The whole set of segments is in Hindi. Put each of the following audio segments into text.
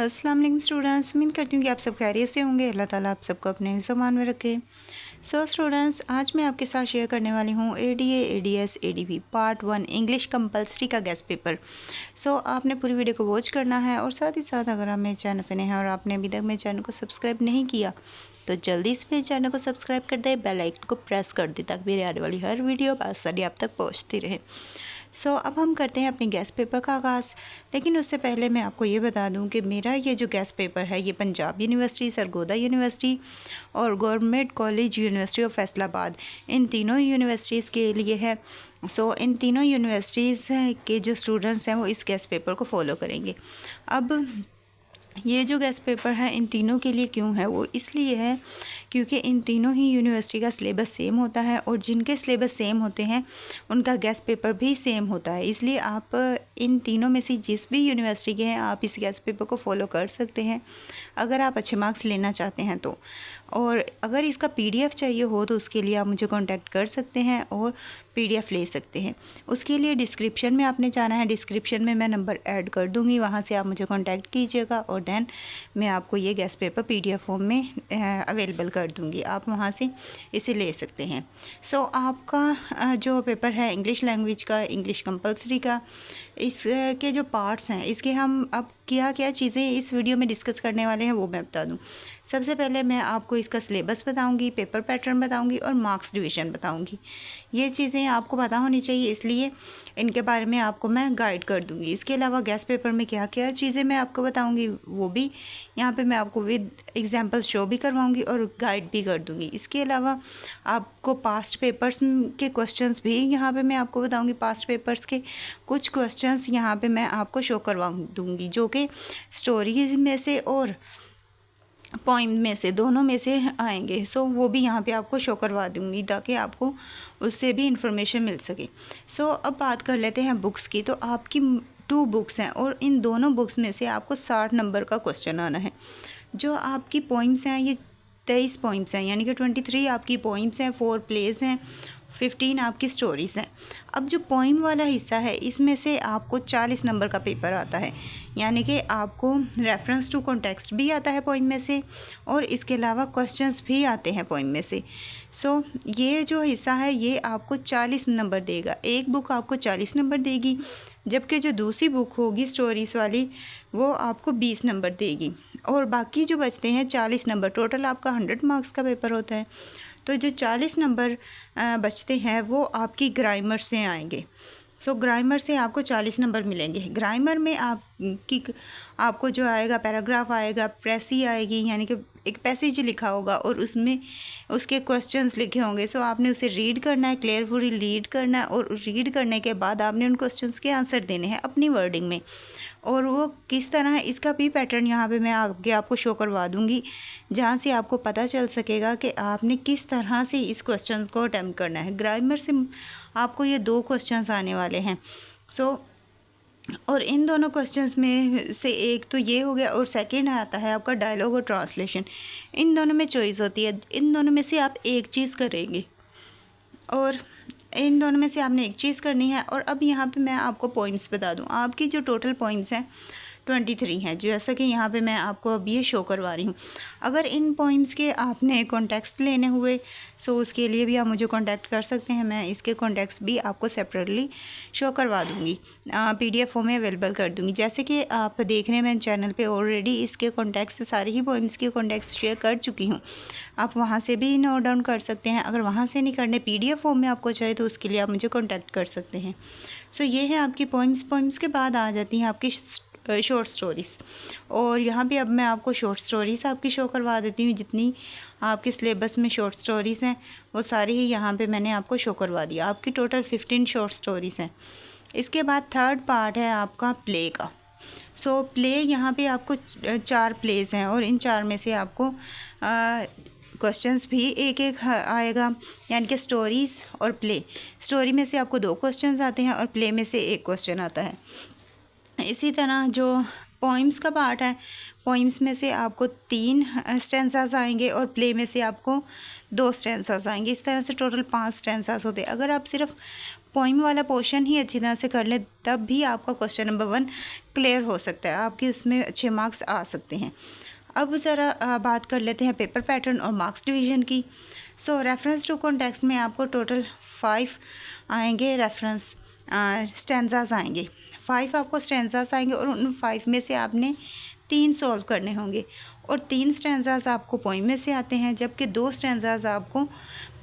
अस्सलाम वालेकुम स्टूडेंट्स, उम्मीद करती हूँ कि आप सब खैरियत से होंगे। अल्लाह ताला आप सबको अपने ज़मान में रखे। सो स्टूडेंट्स, आज मैं आपके साथ शेयर करने वाली हूँ ADA ADS ADV part 1 English compulsory का गेस्ट पेपर। सो आपने पूरी वीडियो को वॉच करना है और साथ ही साथ अगर आप मेरे चैनल पर नए हैं और आपने अभी तक मेरे चैनल को सब्सक्राइब नहीं किया तो जल्दी से मेरे चैनल को सब्सक्राइब कर दे, बेल आइकन को प्रेस कर दे ताकि मेरी आने वाली हर वीडियो आसानी आप तक पहुँचती रहे। सो अब हम करते हैं अपने गेस्ट पेपर का आगाज़। लेकिन उससे पहले मैं आपको ये बता दूं कि मेरा ये जो गेस्ट पेपर है ये पंजाब यूनिवर्सिटी, सरगोदा यूनिवर्सिटी और government college university of Faisalabad, इन तीनों यूनिवर्सिटीज़ के लिए है। सो इन तीनों यूनिवर्सिटीज़ के जो स्टूडेंट्स हैं वो इस गेस्ट पेपर को फॉलो करेंगे। अब ये जो गेस्ट पेपर है इन तीनों के लिए क्यों है, वो इसलिए है क्योंकि इन तीनों ही यूनिवर्सिटी का सिलेबस सेम होता है और जिनके सिलेबस सेम होते हैं उनका गेस्ट पेपर भी सेम होता है। इसलिए आप इन तीनों में से जिस भी यूनिवर्सिटी के हैं आप इस गेस्ट पेपर को फॉलो कर सकते हैं अगर आप अच्छे मार्क्स लेना चाहते हैं तो। और अगर इसका PDF चाहिए हो तो उसके लिए आप मुझे कांटेक्ट कर सकते हैं और PDF ले सकते हैं। उसके लिए डिस्क्रिप्शन में आपने जाना है, डिस्क्रिप्शन में मैं नंबर ऐड कर दूँगी, वहाँ से आप मुझे कांटेक्ट कीजिएगा और देन मैं आपको ये गेस्ट पेपर PDF फॉर्म में अवेलेबल कर दूँगी, आप वहाँ से इसे ले सकते हैं। सो आपका जो पेपर है इंग्लिश लैंग्वेज का, इंग्लिश कंपलसरी का, इसके जो पार्ट्स हैं इसके हम अब क्या क्या चीज़ें इस वीडियो में डिस्कस करने वाले हैं वो मैं बता दूं। सबसे पहले मैं आपको इसका सिलेबस बताऊंगी, पेपर पैटर्न बताऊंगी और मार्क्स डिवीज़न बताऊंगी। ये चीज़ें आपको पता होनी चाहिए, इसलिए इनके बारे में आपको मैं गाइड कर दूंगी। इसके अलावा गेस्ट पेपर में क्या क्या चीज़ें मैं आपको बताऊंगी वो भी यहाँ पे मैं आपको विद एग्जांपल शो भी करवाऊंगी और गाइड भी कर दूंगी। इसके अलावा आपको पास्ट पेपर्स के क्वेश्चंस भी यहाँ पे मैं आपको बताऊंगी। पास्ट पेपर्स के कुछ क्वेश्चंस यहाँ पे मैं आपको शो करवा दूंगी जो कि स्टोरीज में से और पॉइंट में से दोनों में से आएंगे। सो वो भी यहाँ पे आपको शो करवा दूँगी ताकि आपको उससे भी इंफॉर्मेशन मिल सके। सो अब बात कर लेते हैं बुक्स की। तो आपकी 2 बुक्स हैं और इन दोनों बुक्स में से आपको 60 नंबर का क्वेश्चन आना है। जो आपकी पॉइंट्स हैं ये 23 पॉइंट्स हैं, यानी कि 23 आपकी पॉइंट्स हैं, 4 प्लेस हैं, 15 आपकी स्टोरीज़ हैं। अब जो पोइम वाला हिस्सा है इसमें से आपको 40 नंबर का पेपर आता है, यानी कि आपको रेफरेंस टू कॉन्टेक्स्ट भी आता है पोइम में से और इसके अलावा क्वेश्चंस भी आते हैं पोइम में से। सो ये जो हिस्सा है ये आपको 40 नंबर देगा, एक बुक आपको 40 नंबर देगी, जबकि जो दूसरी बुक होगी स्टोरीज़ वाली वो आपको 20 नंबर देगी और बाकी जो बचते हैं 40 नंबर। टोटल आपका 100 मार्क्स का पेपर होता है। तो जो 40 नंबर बचते हैं वो आपकी ग्रामर से आएंगे। सो ग्रामर से आपको 40 नंबर मिलेंगे। ग्रामर में आपको जो आएगा पैराग्राफ आएगा, प्रेसी आएगी, यानी कि एक पैसेज लिखा होगा और उसमें उसके क्वेश्चंस लिखे होंगे। सो आपने उसे रीड करना है, क्लियरफुली रीड करना है और रीड करने के बाद आपने उन क्वेश्चंस के आंसर देने हैं अपनी वर्डिंग में। और वो किस तरह है इसका भी पैटर्न यहाँ पे मैं आगे आपको शो करवा दूँगी, जहाँ से आपको पता चल सकेगा कि आपने किस तरह से इस क्वेश्चन को अटैम्प्ट करना है। ग्रामर से आपको ये 2 क्वेश्चंस आने वाले हैं। सो और इन दोनों क्वेश्चंस में से एक तो ये हो गया और सेकंड आता है आपका डायलॉग और ट्रांसलेशन। इन दोनों में चॉइस होती है, इन दोनों में से आप एक चीज़ करेंगे और इन दोनों में से आपने एक चीज़ करनी है। और अब यहाँ पे मैं आपको पॉइंट्स बता दूँ। आपकी जो टोटल पॉइंट्स हैं 23 हैं, जैसा कि यहाँ पे मैं आपको अब ये शो करवा रही हूँ। अगर इन पॉइंट्स के आपने कॉन्टेक्स्ट लेने हुए सो उसके लिए भी आप मुझे कांटेक्ट कर सकते हैं, मैं इसके कॉन्टेक्स्ट भी आपको सेपरेटली शो करवा दूँगी, PDF फॉर्म में अवेलेबल कर दूँगी। जैसे कि आप देख रहे हैं मैं चैनल पे ऑलरेडी इसके कॉन्टेक्स्ट सारे ही पॉइंट्स के कॉन्टेक्स्ट शेयर कर चुकी हूँ, आप वहाँ से भी नोट डाउन कर सकते हैं। अगर वहाँ से नहीं करने PDF फॉर्म में आपको चाहिए तो उसके लिए आप मुझे कॉन्टैक्ट कर सकते हैं। सो ये है आपकी पॉइंट्स के बाद आ जाती हैं आपकी शॉर्ट स्टोरीज़। और यहाँ पे अब मैं आपको शॉर्ट स्टोरीज़ आपकी शो करवा देती हूँ। जितनी आपके सिलेबस में शॉर्ट स्टोरीज़ हैं वो सारी ही यहाँ पे मैंने आपको शो करवा दिया। आपकी टोटल 15 शॉर्ट स्टोरीज़ हैं। इसके बाद थर्ड पार्ट है आपका प्ले का। सो प्ले यहाँ पे आपको 4 प्लेस हैं और इन 4 में से आपको क्वेश्चंस भी एक एक आएगा, यानी कि स्टोरीज़ और प्ले। स्टोरी में से आपको 2 क्वेश्चंस आते हैं और प्ले में से 1 क्वेश्चन आता है। इसी तरह जो पोइम्स का पार्ट है। पोइम्स में से आपको 3 स्टेंजास आएंगे और प्ले में से आपको 2 स्टेंजास आएंगे। इस तरह से टोटल 5 स्टेंजास होते हैं। अगर आप सिर्फ पोइम वाला पोर्शन ही अच्छी तरह से कर लें तब भी आपका क्वेश्चन नंबर 1 क्लियर हो सकता है, आपके उसमें अच्छे मार्क्स आ सकते हैं। अब ज़रा बात कर लेते हैं पेपर पैटर्न और मार्क्स डिवीज़न की। सो रेफरेंस टू कॉन्टेक्स्ट में आपको टोटल 5 आएंगे रेफरेंस स्टेंजास आएंगे। 5 आपको स्टेंजास आएंगे और उन 5 में से आपने 3 सॉल्व करने होंगे और 3 स्टेंजास आपको पोइम में से आते हैं, जबकि 2 स्टेंजास आपको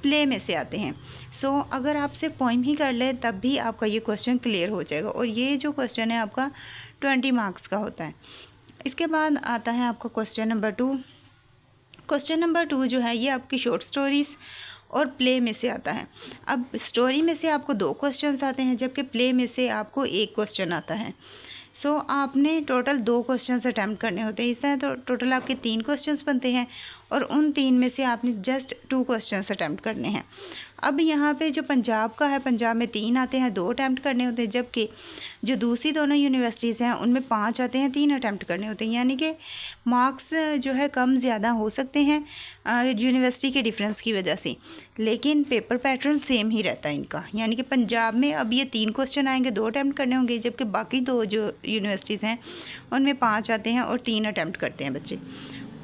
प्ले में से आते हैं। सो अगर आप सिर्फ पोइम ही कर लें तब भी आपका ये क्वेश्चन क्लियर हो जाएगा और ये जो क्वेश्चन है आपका 20 मार्क्स का होता है। इसके बाद आता है आपका क्वेश्चन नंबर 2। क्वेश्चन नंबर 2 जो है ये आपकी शॉर्ट स्टोरीज़ और प्ले में से आता है। अब स्टोरी में से आपको 2 क्वेश्चंस आते हैं, जबकि प्ले में से आपको 1 क्वेश्चन आता है। सो आपने टोटल 2 क्वेश्चंस अटैम्प्ट करने होते हैं। इस तरह तो टोटल आपके 3 क्वेश्चंस बनते हैं और उन 3 में से आपने जस्ट 2 क्वेश्चंस अटैम्प्ट करने हैं। अब यहाँ पे जो पंजाब का है, पंजाब में 3 आते हैं, 2 अटैम्प्ट करने होते हैं, जबकि जो दूसरी दोनों यूनिवर्सिटीज़ हैं उनमें 5 आते हैं, 3 अटैम्प्ट करने होते हैं। यानी कि मार्क्स जो है कम ज़्यादा हो सकते हैं यूनिवर्सिटी के डिफरेंस की वजह से, लेकिन पेपर पैटर्न सेम ही रहता है इनका। यानी कि पंजाब में अब ये 3 क्वेश्चन आएंगे, 2 अटैम्प्ट करने होंगे, जबकि बाकी 2 जो यूनिवर्सिटीज़ हैं उनमें 5 आते हैं और 3 अटैम्प्ट करते हैं बच्चे।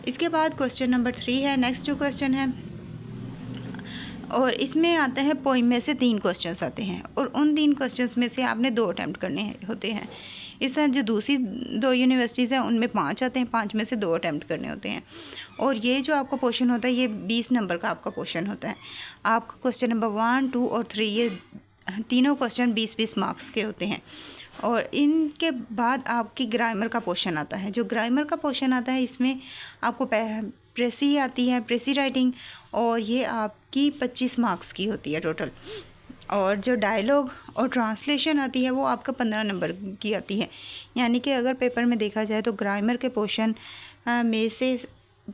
इसके बाद क्वेश्चन नंबर 3 है, नेक्स्ट जो क्वेश्चन है, और इसमें आता है पोइम में से 3 क्वेश्चंस आते हैं और उन 3 क्वेश्चंस में से आपने 2 अटैम्प्ट करने होते हैं। इस तरह जो दूसरी 2 यूनिवर्सिटीज़ हैं उनमें 5 आते हैं, 5 में से 2 अटैम्प्ट करने होते हैं। और ये जो आपका क्वेश्चन होता है ये 20 नंबर का आपका क्वेश्चन होता है। आपका क्वेश्चन नंबर 1, 2 और 3 ये तीनों क्वेश्चन 20-20 मार्क्स के होते हैं। और इनके बाद आपकी ग्रामर का पोर्शन आता है। जो ग्रामर का पोर्शन आता है इसमें आपको प्रेसी आती है, प्रेसी राइटिंग, और ये आपकी 25 मार्क्स की होती है टोटल। और जो डायलॉग और ट्रांसलेशन आती है वो आपका 15 नंबर की आती है। यानी कि अगर पेपर में देखा जाए तो ग्रामर के पोर्शन में से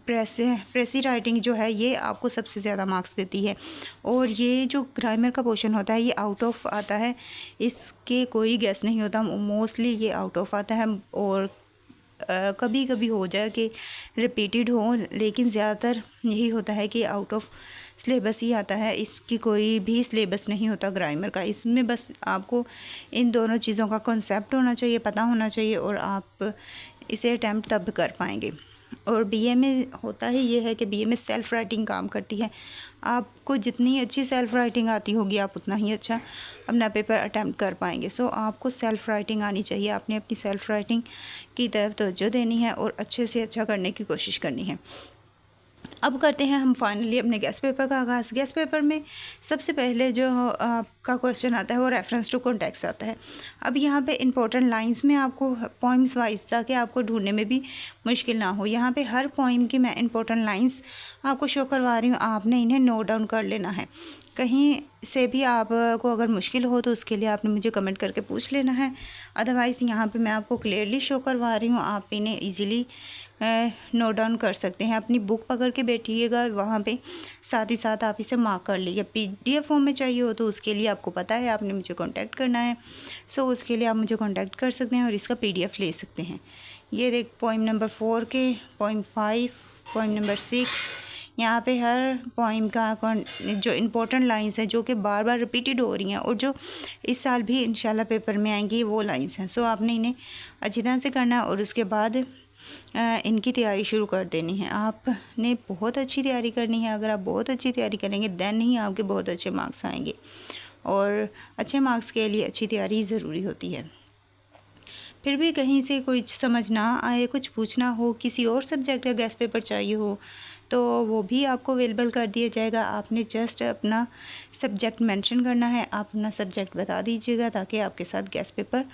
प्रेसी राइटिंग जो है ये आपको सबसे ज़्यादा मार्क्स देती है। और ये जो ग्रामर का पोर्शन होता है ये आउट ऑफ आता है, इसके कोई गेस नहीं होता, मोस्टली ये आउट ऑफ आता है। और कभी कभी हो जाए कि रिपीटेड हो, लेकिन ज़्यादातर यही होता है कि आउट ऑफ सिलेबस ही आता है। इसकी कोई भी सिलेबस नहीं होता ग्रामर का। इसमें बस आपको इन दोनों चीज़ों का कॉन्सेप्ट होना चाहिए, पता होना चाहिए, और आप इसे अटैम्प्ट तब कर पाएंगे। और बीए में होता ही ये है कि बीए में सेल्फ़ राइटिंग काम करती है। आपको जितनी अच्छी सेल्फ़ राइटिंग आती होगी आप उतना ही अच्छा अपना पेपर अटैम्प्ट कर पाएंगे। सो आपको सेल्फ़ राइटिंग आनी चाहिए। आपने अपनी सेल्फ़ राइटिंग की तरफ तवज्जो देनी है और अच्छे से अच्छा करने की कोशिश करनी है। अब करते हैं हम फाइनली अपने गेस्ट पेपर का आगाज़। गेस्ट पेपर में सबसे पहले जो आपका क्वेश्चन आता है वो रेफरेंस टू कॉन्टेक्स्ट आता है। अब यहाँ पे इंपॉर्टेंट लाइंस में आपको पॉइंट्स वाइज, ताकि आपको ढूंढने में भी मुश्किल ना हो, यहाँ पे हर पॉइंट की मैं इंपॉर्टेंट लाइंस आपको शो करवा रही हूँ। आपने इन्हें नोट डाउन कर लेना है। कहीं से भी आपको अगर मुश्किल हो तो उसके लिए आपने मुझे कमेंट करके पूछ लेना है। अदरवाइज़ यहाँ पे मैं आपको क्लियरली शो करवा रही हूँ, आप इन्हें इजीली नोट डाउन कर सकते हैं। अपनी बुक पकड़ के बैठिएगा वहाँ पे, साथ ही साथ आप इसे मार्क कर लीजिए। PDF फॉर्म में चाहिए हो तो उसके लिए आपको पता है आपने मुझे कांटेक्ट करना है। सो उसके लिए आप मुझे कांटेक्ट कर सकते हैं और इसका PDF ले सकते हैं। ये देख पॉइंट नंबर 4 के, पॉइंट 5, पॉइंट नंबर 6, यहाँ पे हर पॉइंट का जो इम्पोर्टेंट लाइंस हैं जो कि बार बार रिपीटेड हो रही हैं और जो इस साल भी इंशाल्लाह पेपर में आएंगी वो लाइंस हैं। सो आपने इन्हें अच्छी तरह से करना है और उसके बाद इनकी तैयारी शुरू कर देनी है। आपने बहुत अच्छी तैयारी करनी है। अगर आप बहुत अच्छी तैयारी करेंगे दैन ही आपके बहुत अच्छे मार्क्स आएंगे, और अच्छे मार्क्स के लिए अच्छी तैयारी ज़रूरी होती है। फिर भी कहीं से कुछ समझ ना आए, कुछ पूछना हो, किसी और सब्जेक्ट का गेस्ट पेपर चाहिए हो तो वो भी आपको अवेलेबल कर दिया जाएगा। आपने जस्ट अपना सब्जेक्ट मेंशन करना है, आप अपना सब्जेक्ट बता दीजिएगा ताकि आपके साथ गेस्ट पेपर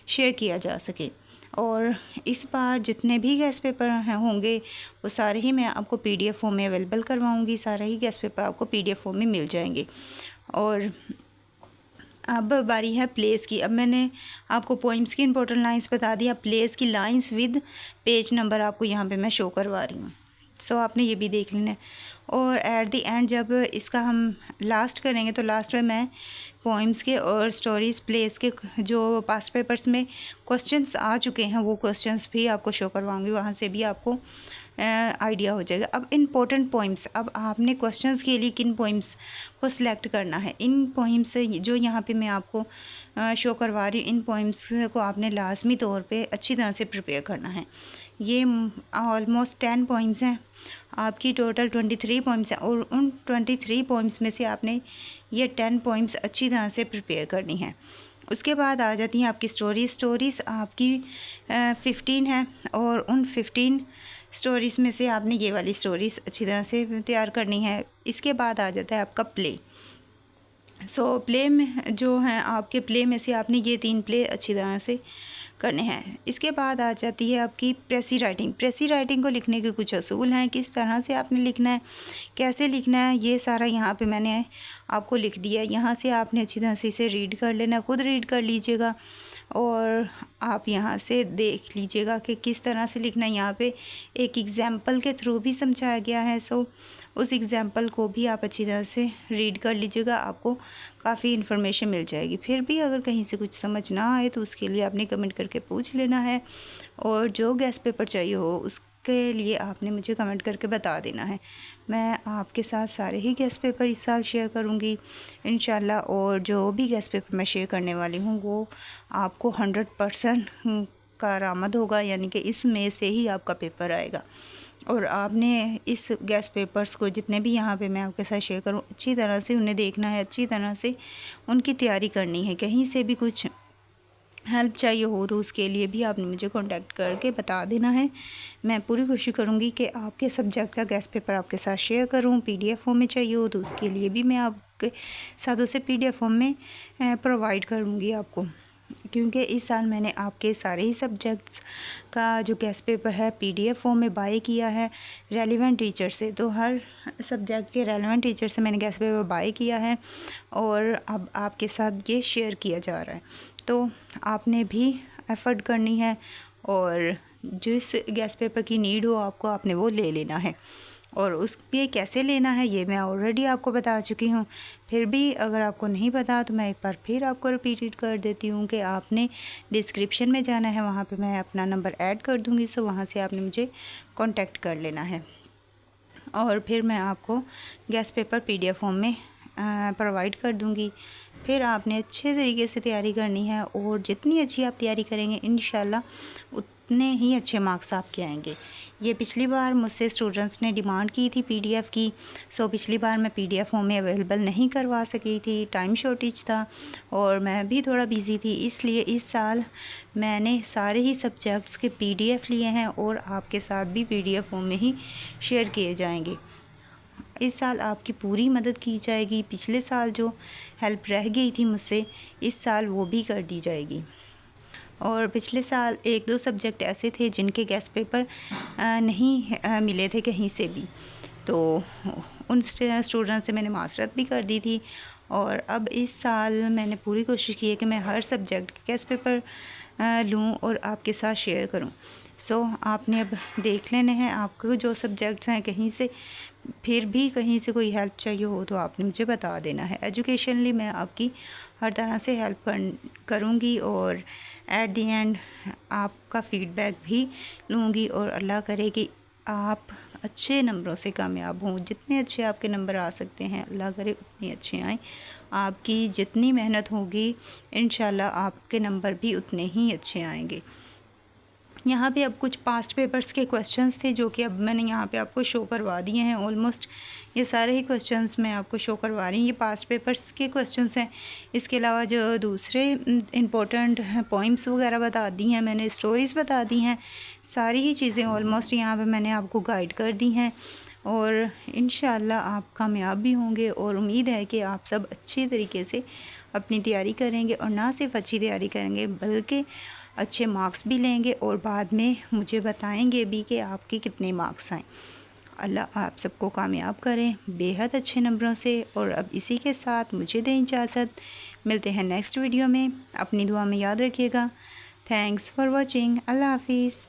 शेयर किया जा सके। और इस बार जितने भी गेस्ट पेपर होंगे वो सारे ही मैं आपको PDF फॉर्म में अवेलेबल करवाऊँगी। सारे ही गेस्ट पेपर आपको PDF फॉर्म में मिल जाएंगे। और अब बारी है प्लेस की। अब मैंने आपको पोइम्स की इंपॉर्टेंट लाइंस बता दी, अब प्लेस की लाइंस विद पेज नंबर आपको यहाँ पे मैं शो करवा रही हूँ। सो आपने ये भी देख लेना है। और एट द एंड जब इसका हम लास्ट करेंगे तो लास्ट में मैं पोइम्स के और स्टोरीज़ प्लेस के जो पास्ट पेपर्स में क्वेश्चंस आ चुके हैं वो क्वेश्चंस भी आपको शो करवाऊंगी, वहाँ से भी आपको आइडिया हो जाएगा। अब इम्पोर्टेंट पोइम्स, अब आपने क्वेश्चंस के लिए किन पोइम्स को सिलेक्ट करना है। इन पोइम्स जो यहाँ पे मैं आपको शो करवा रही हूँ, इन पोइम्स को आपने लाजमी तौर पे अच्छी तरह से प्रिपेयर करना है। ये ऑलमोस्ट 10 पोइम्स हैं, आपकी टोटल 23 पोइम्स हैं और उन 23 पोइम्स में से आपने ये 10 पोइम्स अच्छी तरह से प्रिपेयर करनी है। उसके बाद आ जाती हैं आपकी स्टोरीज़ आपकी 15 हैं और उन 15 स्टोरीज़ में से आपने ये वाली स्टोरीज़ अच्छी तरह से तैयार करनी है। इसके बाद आ जाता है आपका प्ले। प्ले में जो है आपके प्ले में से आपने ये 3 प्ले अच्छी तरह से करने हैं। इसके बाद आ जाती है आपकी प्रेसी राइटिंग को लिखने के कुछ असूल हैं, किस तरह से आपने लिखना है, कैसे लिखना है, ये सारा यहाँ पे मैंने आपको लिख दिया है। यहाँ से आपने अच्छी तरह से इसे रीड कर लेना, खुद रीड कर लीजिएगा और आप यहाँ से देख लीजिएगा कि किस तरह से लिखना है। यहाँ पे एक एग्ज़ाम्पल के थ्रू भी समझाया गया है, उस एग्ज़ाम्पल को भी आप अच्छी तरह से रीड कर लीजिएगा, आपको काफ़ी इन्फॉर्मेशन मिल जाएगी। फिर भी अगर कहीं से कुछ समझ ना आए तो उसके लिए आपने कमेंट करके पूछ लेना है, और जो गेस्ट पेपर चाहिए हो उसके लिए आपने मुझे कमेंट करके बता देना है। मैं आपके साथ सारे ही गेस्ट पेपर इस साल शेयर करूँगी इंशाल्लाह, और जो भी गेस्ट पेपर मैं शेयर करने वाली हूँ वो आपको 100% कारआमद होगा, यानी कि इसमें से ही आपका पेपर आएगा। और आपने इस गेस्ट पेपर्स को जितने भी यहाँ पे मैं आपके साथ शेयर करूँ अच्छी तरह से उन्हें देखना है, अच्छी तरह से उनकी तैयारी करनी है। कहीं से भी कुछ हेल्प चाहिए हो तो उसके लिए भी आपने मुझे कांटेक्ट करके बता देना है। मैं पूरी कोशिश करूँगी कि आपके सब्जेक्ट का गेस्ट पेपर आपके साथ शेयर करूँ। PDF फॉर्म में चाहिए हो तो उसके लिए भी मैं आपके साथ उसे PDF फॉर्म में प्रोवाइड करूँगी आपको, क्योंकि इस साल मैंने आपके सारे ही सब्जेक्ट्स का जो गेस्ट पेपर है PDF फॉर्म में बाय किया है रेलिवेंट टीचर से। तो हर सब्जेक्ट के रेलिवेंट टीचर से मैंने गेस्ट पेपर बाय किया है और अब आपके साथ ये शेयर किया जा रहा है। तो आपने भी एफर्ट करनी है और जिस गेस्ट पेपर की नीड हो आपको, आपने वो ले लेना है। और उसके कैसे लेना है ये मैं ऑलरेडी आपको बता चुकी हूँ। फिर भी अगर आपको नहीं पता तो मैं एक बार फिर आपको रिपीट कर देती हूँ कि आपने डिस्क्रिप्शन में जाना है, वहाँ पे मैं अपना नंबर ऐड कर दूँगी, सो वहाँ से आपने मुझे कांटेक्ट कर लेना है और फिर मैं आपको गेस्ट पेपर PDF फॉर्म में प्रोवाइड कर दूँगी। फिर आपने अच्छे तरीके से तैयारी करनी है और जितनी अच्छी आप तैयारी करेंगे इंशाल्लाह उतने ही अच्छे मार्क्स आपके आएंगे। ये पिछली बार मुझसे स्टूडेंट्स ने डिमांड की थी PDF की, पिछली बार मैं PDF फॉर्म में अवेलेबल नहीं करवा सकी थी, टाइम शॉर्टेज था और मैं भी थोड़ा बिज़ी थी, इसलिए इस साल मैंने सारे ही सब्जेक्ट्स के PDF लिए हैं और आपके साथ भी PDF फॉर्म में ही शेयर किए जाएंगे। इस साल आपकी पूरी मदद की जाएगी। पिछले साल जो हेल्प रह गई थी मुझसे इस साल वो भी कर दी जाएगी। और पिछले साल 1-2 सब्जेक्ट ऐसे थे जिनके गेस्ट पेपर नहीं मिले थे कहीं से भी, तो उन स्टूडेंट से मैंने माजरत भी कर दी थी। और अब इस साल मैंने पूरी कोशिश की है कि मैं हर सब्जेक्ट के गेस्ट पेपर लूँ और आपके साथ शेयर करूँ। आपने अब देख लेने हैं, आपको जो सब्जेक्ट्स हैं कहीं से फिर भी कहीं से कोई हेल्प चाहिए हो तो आपने मुझे बता देना है। एजुकेशनली मैं आपकी हर तरह से हेल्प करूँगी और एट दी एंड आपका फ़ीडबैक भी लूँगी और अल्लाह करे कि आप अच्छे नंबरों से कामयाब हों। जितने अच्छे आपके नंबर आ सकते हैं अल्लाह करे उतने अच्छे आएँ। आपकी जितनी मेहनत होगी इंशाल्लाह आपके नंबर भी उतने ही अच्छे आएंगे। यहाँ पे अब कुछ पास्ट पेपर्स के क्वेश्चंस थे जो कि अब मैंने यहाँ पे आपको शो करवा दिए हैं। ऑलमोस्ट ये सारे ही क्वेश्चंस मैं आपको शो करवा रही हूँ, ये पास्ट पेपर्स के क्वेश्चंस हैं। इसके अलावा जो दूसरे इम्पोर्टेंट पोइम्स वगैरह बता दी हैं मैंने, स्टोरीज़ बता दी हैं, सारी ही चीज़ें ऑलमोस्ट यहाँ पे मैंने आपको गाइड कर दी हैं और इंशाल्लाह आप कामयाब भी होंगे। और उम्मीद है कि आप सब अच्छी तरीके से अपनी तैयारी करेंगे और ना सिर्फ अच्छी तैयारी करेंगे बल्कि अच्छे मार्क्स भी लेंगे और बाद में मुझे बताएंगे भी कि आपके कितने मार्क्स आए। अल्लाह आप सबको कामयाब करें बेहद अच्छे नंबरों से। और अब इसी के साथ मुझे दें इजाज़त, मिलते हैं नेक्स्ट वीडियो में। अपनी दुआ में याद रखिएगा। Thanks for watching. अल्लाह हाफिज़।